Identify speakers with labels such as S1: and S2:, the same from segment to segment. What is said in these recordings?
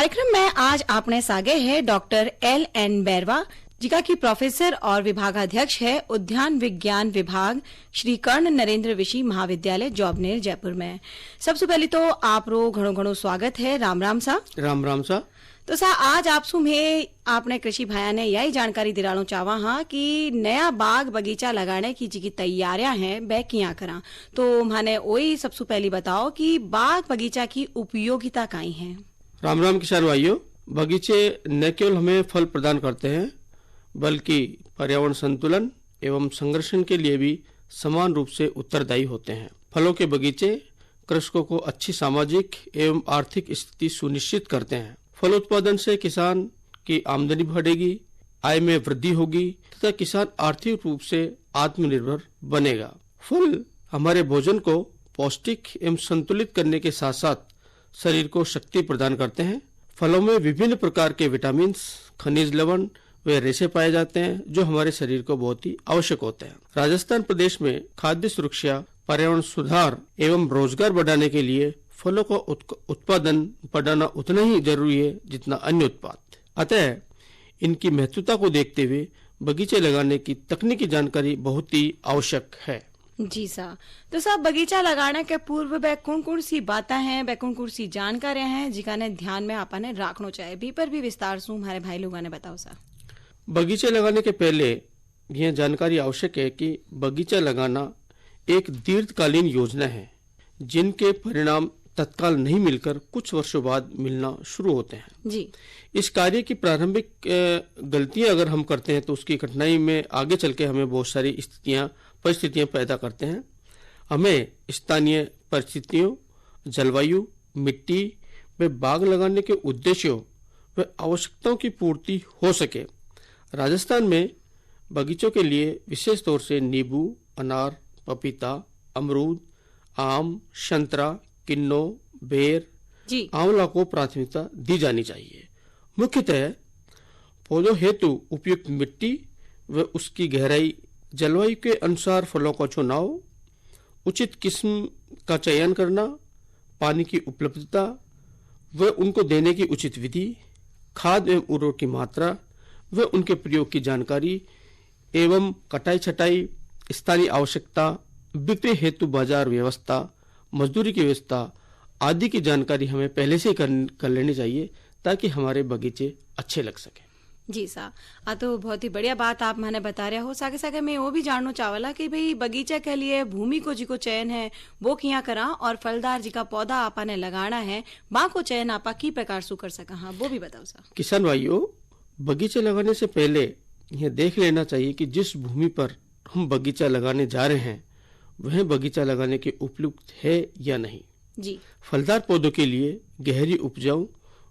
S1: कार्यक्रम में आज आपने सागे है डॉक्टर L.N. बैरवा जिका की प्रोफेसर और विभागाध्यक्ष है उद्यान विज्ञान विभाग श्री कर्ण नरेंद्र विशी महाविद्यालय जॉबनेर जयपुर में। सबसे पहले तो आप रो घणो घणो स्वागत है। राम राम सा।
S2: राम राम सा।
S1: तो सा आज आप सुम्हे आपने कृषि भाया ने यही जानकारी दिलाना चाहवा हाँ कि नया बाग बगीचा लगाने की जी तैयारियां हैं वे किया करा। तो माने वही सबसे पहले बताओ कि बाग बगीचा की उपयोगिता काई है।
S2: राम राम किसान भाइयों, बगीचे न केवल हमें फल प्रदान करते हैं बल्कि पर्यावरण संतुलन एवं संरक्षण के लिए भी समान रूप से उत्तरदायी होते हैं। फलों के बगीचे कृषकों को अच्छी सामाजिक एवं आर्थिक स्थिति सुनिश्चित करते हैं। फल उत्पादन से किसान की आमदनी बढ़ेगी, आय में वृद्धि होगी तथा किसान आर्थिक रूप से आत्मनिर्भर बनेगा। फल हमारे भोजन को पौष्टिक एवं संतुलित करने के साथ साथ शरीर को शक्ति प्रदान करते हैं। फलों में विभिन्न प्रकार के विटामिन, खनिज लवण वे रेशे पाए जाते हैं जो हमारे शरीर को बहुत ही आवश्यक होते हैं। राजस्थान प्रदेश में खाद्य सुरक्षा, पर्यावरण सुधार एवं रोजगार बढ़ाने के लिए फलों का उत्पादन बढ़ाना उतना ही जरूरी है जितना अन्य उत्पाद। अतः इनकी महत्वता को देखते हुए बगीचे लगाने की तकनीकी जानकारी बहुत ही आवश्यक है।
S1: जी सा। तो साहब बगीचा लगाने के पूर्व वे कौन सी बातें हैं, वे कौन सी जानकारियां हैं जिका ने ध्यान में आपने रखना चाहिए भी पर भी विस्तार से हमारे भाई लोगों ने बताओ सा।
S2: बगीचे लगाने के पहले यह जानकारी आवश्यक है कि बगीचा लगाना एक दीर्घकालीन योजना है जिनके परिणाम तत्काल नहीं मिलकर कुछ वर्षों बाद मिलना शुरू होते हैं।
S1: जी।
S2: इस कार्य की प्रारंभिक गलतियां अगर हम करते हैं तो उसकी कठिनाई में आगे चल के हमें बहुत सारी परिस्थितियां पैदा करते हैं। हमें स्थानीय परिस्थितियों, जलवायु, मिट्टी में बाग लगाने के उद्देश्यों व आवश्यकताओं की पूर्ति हो सके। राजस्थान में बगीचों के लिए विशेष तौर से नींबू, अनार, पपीता, अमरूद, आम, संतरा, किन्नो, बेर, आंवला को प्राथमिकता दी जानी चाहिए। मुख्यतः पौधों हेतु उपयुक्त मिट्टी व उसकी गहराई, जलवायु के अनुसार फलों का चुनाव, उचित किस्म का चयन करना, पानी की उपलब्धता व उनको देने की उचित विधि, खाद एवं उर्वरक की मात्रा व उनके प्रयोग की जानकारी एवं कटाई छटाई, स्थानीय आवश्यकता, बिक्री हेतु बाजार व्यवस्था, मजदूरी की व्यवस्था आदि की जानकारी हमें पहले से ही कर लेनी चाहिए ताकि हमारे बगीचे अच्छे लग सके।
S1: जी सा। तो बहुत ही बढ़िया बात आप मैंने बता रहे हो। सागे सागे मैं वो भी जानना चावला कि भाई बगीचे के लिए भूमि को जी को चयन है वो किया करा और फलदार जी का पौधा आपा ने लगाना है बा को चयन आपा की प्रकार से कर सका, हाँ वो भी बताओ सा।
S2: किसान भाइयों, बगीचे लगाने से पहले यह देख लेना चाहिए कि जिस भूमि पर हम बगीचा लगाने जा रहे हैं वह बगीचा लगाने के उपयुक्त है या नहीं।
S1: जी।
S2: फलदार पौधों के लिए गहरी उपजाऊ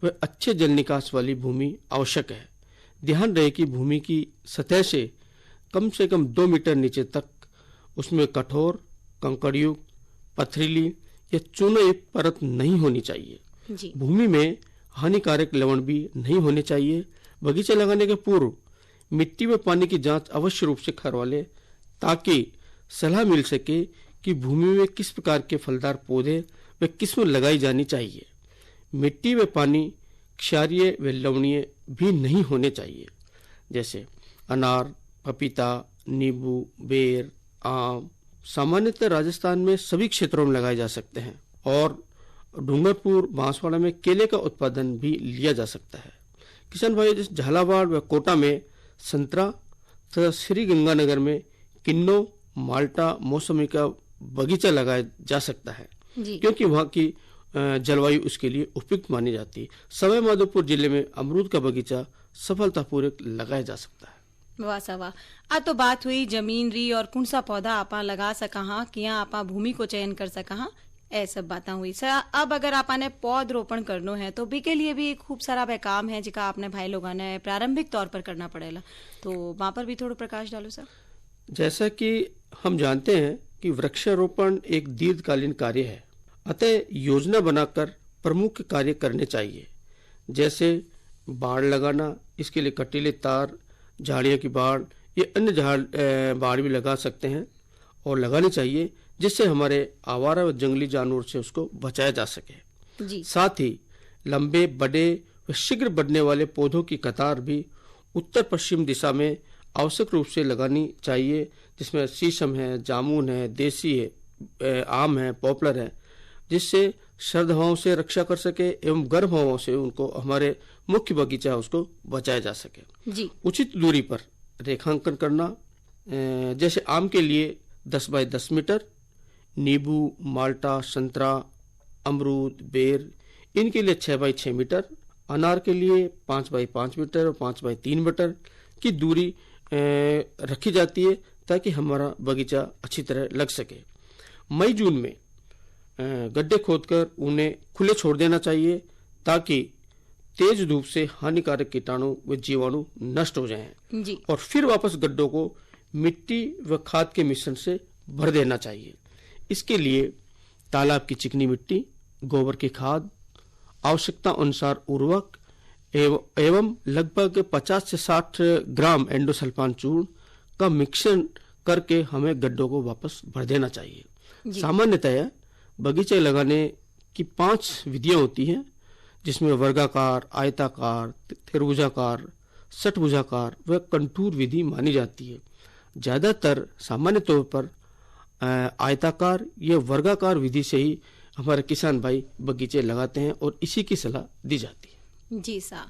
S2: व अच्छे जल निकास वाली भूमि आवश्यक है। ध्यान रहे कि भूमि की सतह से कम 2 मीटर नीचे तक उसमें कठोर, कंकड़युक्त, पथरीली या चूनायुक्त परत नहीं होनी चाहिए।
S1: जी।
S2: भूमि में हानिकारक लवण भी नहीं होने चाहिए। बगीचा लगाने के पूर्व मिट्टी में पानी की जांच अवश्य रूप से करवा ले ताकि सलाह मिल सके कि भूमि में किस प्रकार के फलदार पौधे व किस्म लगाई जानी चाहिए। मिट्टी में पानी क्षारीय व लवणीय भी नहीं होने चाहिए। जैसे अनार, पपीता, नींबू, बेर, आम सामान्यतः राजस्थान में सभी क्षेत्रों में लगाए जा सकते हैं और डूंगरपुर, बांसवाड़ा में केले का उत्पादन भी लिया जा सकता है। किसान भाई, जैसे झालावाड़ व कोटा में संतरा तथा श्री गंगानगर में किन्नो, माल्टा, मौसमी का बगीचा लगाया जा सकता है क्योंकि वहाँ की जलवायु उसके लिए उपयुक्त मानी जाती है। सवाई माधोपुर जिले में अमरूद का बगीचा सफलतापूर्वक लगाया जा सकता है।
S1: वाह सा वाह। तो बात हुई जमीन री और कौन सा पौधा आपा लगा सका हाँ किया आपा भूमि को चयन कर सका हाँ ए सब बातें हुई सर। अब अगर आपने पौध रोपण करनो है तो भी के लिए भी खूब सारा वह काम है जिका आपने भाई लोगों ने प्रारंभिक तौर पर करना पड़ेगा, तो वहां पर भी थोड़ा प्रकाश डालो सर।
S2: जैसा कि हम जानते हैं कि वृक्षारोपण एक दीर्घकालीन कार्य है, अतः योजना बनाकर प्रमुख कार्य करने चाहिए। जैसे बाड़ लगाना, इसके लिए कटीले तार, झाड़ियों की बाड़ ये अन्य बाड़ भी लगा सकते हैं और लगानी चाहिए जिससे हमारे आवारा व जंगली जानवर से उसको बचाया जा सके।
S1: जी।
S2: साथ ही लंबे, बड़े व शीघ्र बढ़ने वाले पौधों की कतार भी उत्तर पश्चिम दिशा में आवश्यक रूप से लगानी चाहिए, जिसमें शीशम है, जामुन है, देसी है, आम है, पॉपुलर है, जिससे सर्द हवाओं से रक्षा कर सके एवं गर्म हवाओं से उनको हमारे मुख्य बगीचा है उसको बचाया जा सके।
S1: जी।
S2: उचित दूरी पर रेखांकन करना, जैसे आम के लिए 10 बाय 10 मीटर, नींबू, माल्टा, संतरा, अमरूद, बेर इनके लिए 6 बाय 6 मीटर, अनार के लिए 5 बाय 5 मीटर और 5 बाय 3 मीटर की दूरी रखी जाती है ताकि हमारा बगीचा अच्छी तरह लग सके। मई जून में गड्ढे खोदकर उन्हें खुले छोड़ देना चाहिए ताकि तेज धूप से हानिकारक कीटाणु व जीवाणु नष्ट हो जाएं।
S1: जी।
S2: और फिर वापस गड्ढों को मिट्टी व खाद के मिश्रण से भर देना चाहिए। इसके लिए तालाब की चिकनी मिट्टी, गोबर की खाद, आवश्यकता अनुसार उर्वरक एवं लगभग 50 से 60 ग्राम एंडोसल्फान चूर्ण का मिश्रण करके हमें गड्ढों को वापस भर देना चाहिए। सामान्यतः बगीचे लगाने की 5 विधियां होती हैं, जिसमें वर्गाकार, आयताकार, त्रिभुजाकार, षटभुजाकार व कंटूर विधि मानी जाती है। ज्यादातर सामान्य तौर पर आयताकार या वर्गाकार विधि से ही हमारे किसान भाई बगीचे लगाते हैं और इसी की सलाह दी जाती है।
S1: जी सा।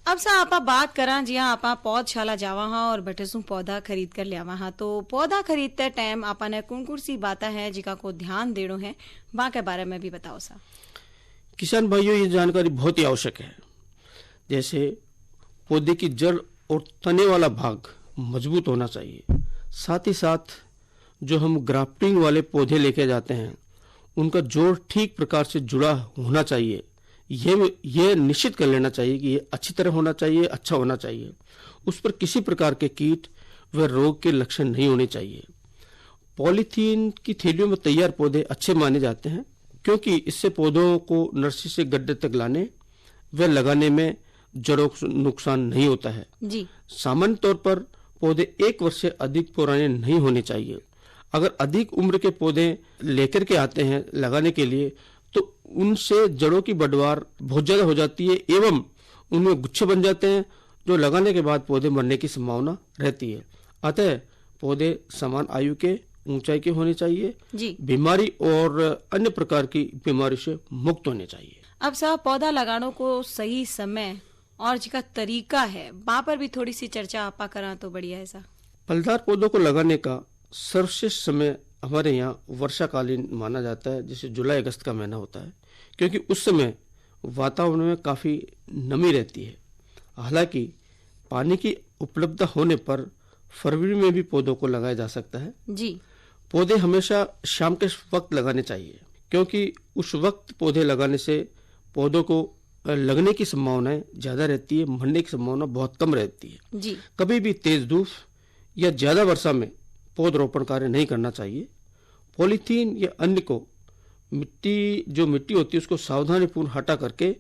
S1: अब सा आपा बात करा जी हाँ, आपा पौधशाला जावा हाँ और बटेसू पौधा खरीद कर लियावा हाँ, तो पौधा खरीदते टाइम आपा ने कौन सी बातें हैं जिका को ध्यान देनो है, वहाँ के बारे में भी बताओ सा।
S2: किसान भाइयों, ये जानकारी बहुत ही आवश्यक है। जैसे पौधे की जड़ और तने वाला भाग मजबूत होना चाहिए, साथ ही साथ जो हम ग्राफ्टिंग वाले पौधे लेके जाते हैं उनका जोड़ ठीक प्रकार से जुड़ा होना चाहिए। यह निश्चित कर लेना चाहिए कि ये अच्छी तरह होना चाहिए, अच्छा होना चाहिए। उस पर किसी प्रकार के कीट व रोग के लक्षण नहीं होने चाहिए। पॉलीथीन की थैलियों में तैयार पौधे अच्छे माने जाते हैं क्योंकि इससे पौधों को नर्सरी से गड्ढे तक लाने व लगाने में जड़ों को नुकसान नहीं होता है।
S1: जी।
S2: सामान्य तौर पर पौधे 1 वर्ष से अधिक पुराने नहीं होने चाहिए। अगर अधिक उम्र के पौधे लेकर के आते हैं लगाने के लिए तो उनसे जड़ों की बढ़वार बहुत ज्यादा हो जाती है एवं उनमें गुच्छे बन जाते हैं, जो लगाने के बाद पौधे मरने की संभावना रहती है। अतः पौधे समान आयु के, ऊंचाई के होने चाहिए।
S1: जी।
S2: बीमारी और अन्य प्रकार की बीमारी से मुक्त होने चाहिए।
S1: अब साहब पौधा लगाने को सही समय और जिका तरीका है वहाँ पर भी थोड़ी सी चर्चा आपा करा तो बढ़िया है सा।
S2: फलदार पौधों को लगाने का सर्वश्रेष्ठ समय हमारे यहाँ वर्षाकालीन माना जाता है, जैसे जुलाई अगस्त का महीना होता है, क्योंकि उस समय वातावरण में काफी नमी रहती है। हालांकि पानी की उपलब्धता होने पर फरवरी में भी पौधों को लगाया जा सकता है।
S1: जी।
S2: पौधे हमेशा शाम के वक्त लगाने चाहिए क्योंकि उस वक्त पौधे लगाने से पौधों को लगने की संभावनाएं ज्यादा रहती है, मरने की संभावना बहुत कम रहती है।
S1: जी।
S2: कभी भी तेज धूप या ज्यादा वर्षा में पौधरोपण कार्य नहीं करना चाहिए। पॉलीथीन या अन्य को मिट्टी होती है उसको सावधानी पूर्ण हटा करके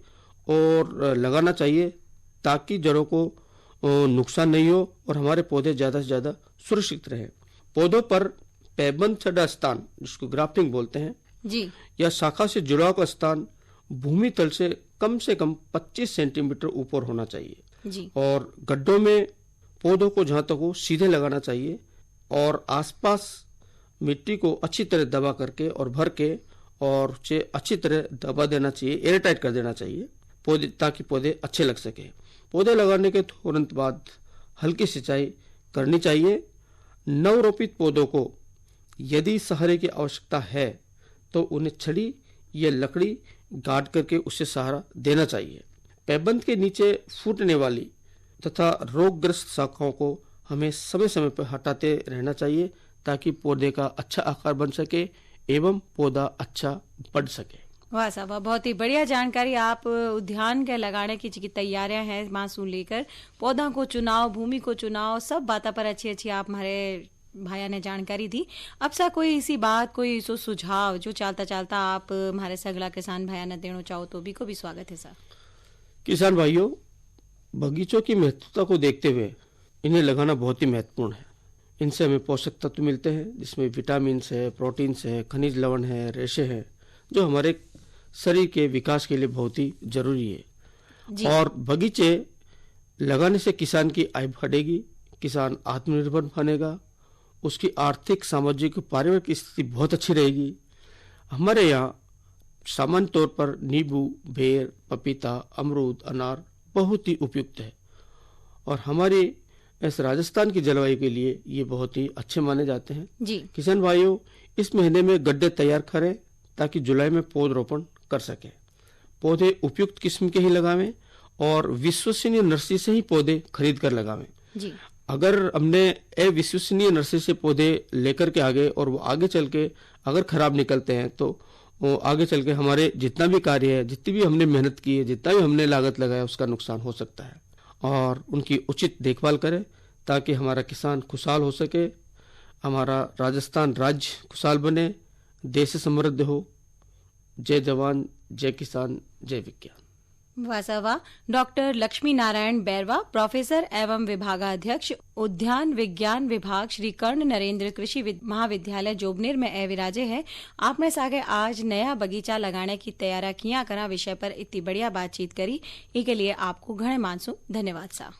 S2: और लगाना चाहिए ताकि जड़ों को नुकसान नहीं हो और हमारे पौधे ज्यादा से ज्यादा सुरक्षित रहे। पौधों पर पैबंद छड़ा स्थान, जिसको ग्राफ्टिंग बोलते हैं,
S1: जी,
S2: या शाखा से जुड़ाव का स्थान भूमि तल से कम 25 सेंटीमीटर ऊपर होना चाहिए।
S1: जी।
S2: और गड्ढों में पौधों को जहां तक हो सीधे लगाना चाहिए और आसपास मिट्टी को अच्छी तरह दबा करके और भर के और उसे अच्छी तरह दबा देना चाहिए, एयर टाइट कर देना चाहिए पौधे, ताकि पौधे अच्छे लग सके। पौधे लगाने के तुरंत बाद हल्की सिंचाई करनी चाहिए। नवरोपित पौधों को यदि सहारे की आवश्यकता है तो उन्हें छड़ी या लकड़ी गाड़ करके उससे सहारा देना चाहिए। पैबंद के नीचे फूटने वाली तथा रोगग्रस्त शाखाओं को हमें समय समय पर हटाते रहना चाहिए ताकि पौधे का अच्छा आकार बन सके एवं पौधा अच्छा बढ़ सके।
S1: वाह साहब, बहुत ही बढ़िया जानकारी। आप उद्यान के लगाने की तैयारियां हैं मासूम लेकर पौधा को चुनाव, भूमि को चुनाव, सब बातों पर अच्छी अच्छी आप हमारे भाया ने जानकारी दी। अब सा कोई इसी बात, कोई सो सुझाव जो चलता चलता आप हमारे सगला किसान भाया ने देना चाहो तो भी स्वागत है सर।
S2: किसान भाइयों, बगीचों की महत्वता को देखते हुए इन्हें लगाना बहुत ही महत्वपूर्ण है। इनसे हमें पोषक तत्व मिलते हैं जिसमें विटामिन है, प्रोटीन है, खनिज लवण है, रेशे हैं, जो हमारे शरीर के विकास के लिए बहुत ही जरूरी है।
S1: जी।
S2: और बगीचे लगाने से किसान की आय बढ़ेगी, किसान आत्मनिर्भर बनेगा, उसकी आर्थिक, सामाजिक, पारिवारिक स्थिति बहुत अच्छी रहेगी। हमारे यहाँ सामान्य तौर पर नींबू, बेर, पपीता, अमरूद, अनार बहुत ही उपयुक्त है और हमारी इस राजस्थान की जलवायु के लिए ये बहुत ही अच्छे माने जाते हैं।
S1: जी।
S2: किसान भाइयों, इस महीने में गड्ढे तैयार करें ताकि जुलाई में पौधरोपण कर सकें। पौधे उपयुक्त किस्म के ही लगावें और विश्वसनीय नर्सरी से ही पौधे खरीद कर लगावें।
S1: जी।
S2: अगर हमने अविश्वसनीय नर्सरी से पौधे लेकर के आगे और वो आगे चल के अगर खराब निकलते हैं तो वो आगे चल के हमारे जितना भी कार्य है, जितनी भी हमने मेहनत की है, जितना भी हमने लागत लगाया, उसका नुकसान हो सकता है। और उनकी उचित देखभाल करें ताकि हमारा किसान खुशहाल हो सके, हमारा राजस्थान राज्य खुशहाल बने, देश समृद्ध हो। जय जवान, जय किसान, जय विज्ञान।
S1: वाह। डॉक्टर लक्ष्मी नारायण बैरवा, प्रोफेसर एवं विभागाध्यक्ष, उद्यान विज्ञान विभाग, श्री कर्ण नरेंद्र कृषि महाविद्यालय जोबनेर में विराजे है। आपने सागे आज नया बगीचा लगाने की तैयारी किया करा विषय पर इतनी बढ़िया बातचीत करी, इसके लिए आपको घणे मानसू धन्यवाद सा।